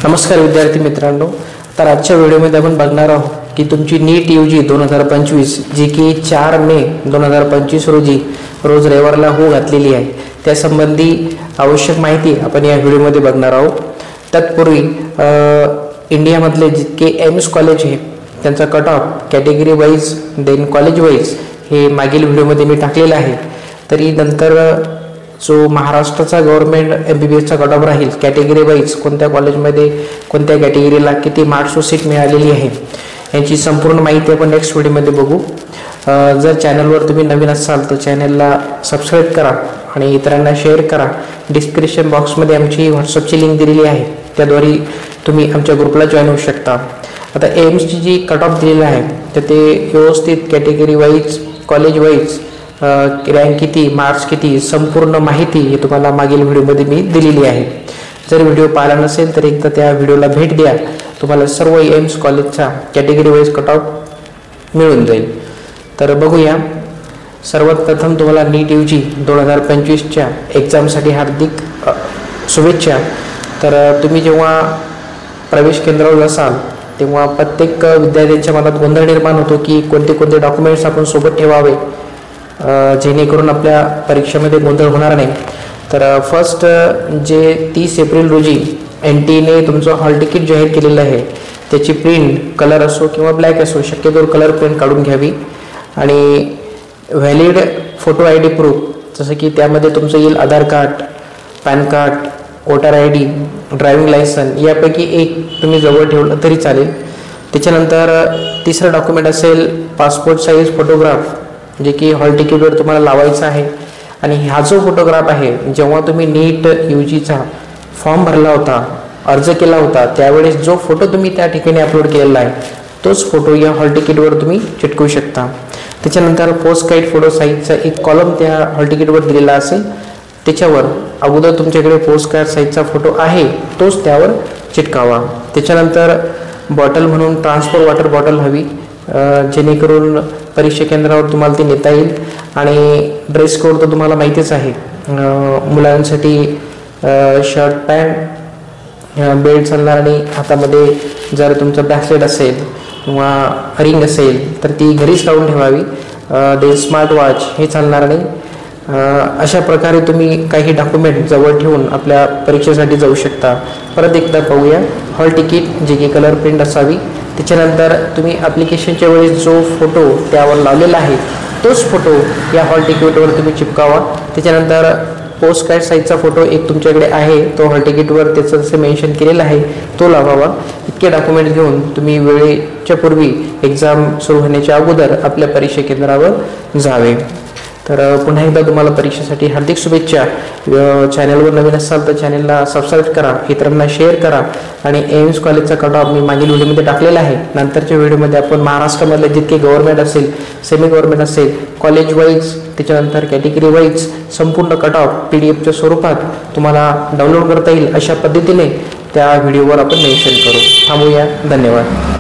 नमस्कार विद्यार्थी मित्रांनो, तर आजच्या व्हिडिओमध्ये आपण बघणार आहोत की तुमची नीट यूजी 2025 जी की 4 मे 2025 रोजी रोज रविवारला घातलेली आहे, त्यासंबंधी आवश्यक माहिती आपण या व्हिडिओमध्ये बघणार आहोत। तत्पूर्वी इंडियामधले जितके एम्स कॉलेज आहे त्यांचा cut off category wise then college wise हे मागील व्हिडिओमध्ये मी टाकलेलं आहे। तरी नंतर जो महाराष्ट्राचा गव्हर्नमेंट MBBSचा कट ऑफ राहील कॅटेगरी वाईज कोणत्या कॉलेजमध्ये कोणत्या कॅटेगरीला किती मार्क्स व सीट मिळालेली आहे याची संपूर्ण माहिती आपण नेक्स्ट व्हिडिओमध्ये बघू। जर चॅनलवर तुम्ही नवीन असाल तर चॅनलला सबस्क्राईब करा आणि इतरांना शेअर करा। डिस्क्रिप्शन बॉक्समध्ये आमची व्हॉट्सअपची लिंक दिलेली आहे, त्याद्वारे तुम्ही आमच्या ग्रुपला जॉईन होऊ शकता। आता एम्सची जी कट ऑफ दिलेली आहे तर ते व्यवस्थित category wise college wise rank किती मार्क्स किती संपूर्ण माहिती हे तुम्हाला मागील व्हिडिओमध्ये मी दिलेली आहे। जर व्हिडिओ पाहिला नसेल तर एकदा त्या व्हिडिओला भेट द्या, तुम्हाला सर्व एम्स कॉलेजचा कॅटेगरी वाईज कट ऑफ मिळून जाईल। तर बघूया, सर्वात प्रथम तुम्हाला नीट यूजी 2025च्या एक्झामसाठी हार्दिक शुभेच्छा। तर तुम्ही जेव्हा प्रवेश केंद्रावर असाल तेव्हा प्रत्येक विद्यार्थ्यांच्या मनात गोंधळ निर्माण होतो की कोणते कोणते डॉक्युमेंट्स आपण सोबत ठेवावे जेणेकरून आपल्या परीक्षेमध्ये गोंधळ होणार नाही। तर फर्स्ट जे 30 एप्रिल रोजी NTAने तुमचं हॉल तिकीट जाहीर केलेलं आहे त्याची प्रिंट कलर असो किंवा ब्लॅक असो शक्यतो कलर प्रिंट काढून घ्यावी आणि व्हॅलिड फोटो ID प्रूफ जसं की त्यामध्ये तुमचं येईल Aadhaar card, PAN card, voter ID, driving licence यापैकी एक तुम्ही जवळ ठेवलं तरी चालेल। त्याच्यानंतर तिसरं डॉक्युमेंट असेल पासपोर्ट साईज फोटोग्राफ जे की हॉल तिकीटवर तुम्हाला लावायचा आहे। आणि हा जो फोटोग्राफ आहे जेव्हा तुम्ही नीट यूजीचा फॉर्म भरला होता अर्ज केला होता त्यावेळेस जो फोटो तुम्ही त्या ठिकाणी अपलोड केलेला आहे तोच फोटो या हॉल तिकीटवर तुम्ही चिटकवू शकता। त्याच्यानंतर पोस्ट काइड फोटो साईजचा एक कॉलम त्या हॉल तिकीटवर दिलेला असेल, त्याच्यावर अगोदर तुमच्याकडे पोस्ट कार्ड साईजचा फोटो आहे तोच त्यावर चिटकावा। त्याच्यानंतर बॉटल म्हणून ट्रान्सफर वॉटर बॉटल हवी जेणेकरून परीक्षा केंद्रावर तुम्हाला ती नेता येईल। आणि ड्रेस कोड तर तुम्हाला माहितीच आहे, मुलांसाठी शर्ट पॅन्ट बेल्ट चालणार आणि हातामध्ये जर तुमचं ब्रॅसलेट असेल किंवा रिंग असेल तर ती घरीच लावून ठेवावी। दे स्मार्ट वॉच हे चालणार नाही। अशा प्रकारे तुम्ही काही डॉक्युमेंट जवळ ठेवून आपल्या परीक्षेसाठी जाऊ शकता। परत एकदा पाहूया, हॉल तिकीट जे की कलर प्रिंट असावी। त्याच्यानंतर तुम्ही ॲप्लिकेशनच्या वेळेस जो फोटो त्यावर लावलेला आहे तोच फोटो या हॉल तिकीटवर तुम्ही चिपकावा। त्याच्यानंतर पोस्ट कार्ड साईजचा फोटो एक तुमच्याकडे आहे तो हॉल तिकीटवर त्याचं जसं मेन्शन केलेलं आहे तो लावावा। इतके डॉक्युमेंट घेऊन तुम्ही वेळेच्या पूर्वी एक्झाम सुरू होण्याच्या अगोदर आपल्या परीक्षा केंद्रावर जावे। तर पुन्हा एकदा तुम्हाला परीक्षेसाठी हार्दिक शुभेच्छा। चॅनलवर नवीन असाल तर चॅनलला सबस्क्राईब करा, इतरांना शेअर करा आणि एम्स कॉलेजचा कट ऑफ मी मागील व्हिडिओमध्ये टाकलेला आहे। नंतरच्या व्हिडिओमध्ये आपण महाराष्ट्रामधले जितके गव्हर्नमेंट असेल सेमी गव्हर्नमेंट असेल कॉलेज वाईज त्याच्यानंतर कॅटेगरी वाईज संपूर्ण कट ऑफ PDF स्वरूपात तुम्हाला डाउनलोड करता येईल अशा पद्धतीने त्या व्हिडिओवर आपण मेन्शन करू। थांबूया, धन्यवाद।